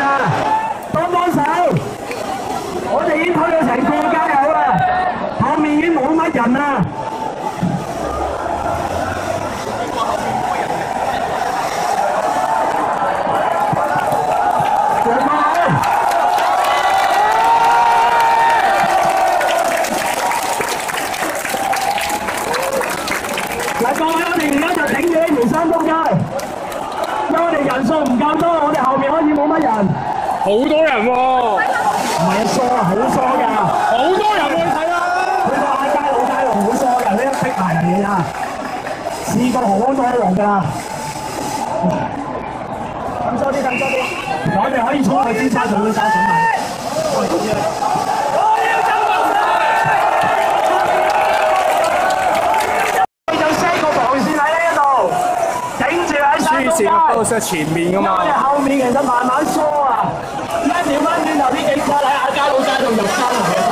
啊！幫幫手！我哋已經推咗成個街口啦，後面已經冇乜人啦。嗱，各位，我哋而家就頂住呢條山東街，因為我哋人數唔夠多，我哋後面開始冇乜人。好多人喎！唔係啊，疏啊，好疏㗎。好多人去睇啦！佢個嗌街老街路好疏㗎，呢一逼埋人嘅咋，試過好多人㗎。等多啲，等多啲，我哋可以衝去尖沙咀嗰沙咀買。都係前面噶嘛，我哋後面其實慢慢疏啊，而家調翻轉頭啲警察喺亞皆老街度入山嚟嘅。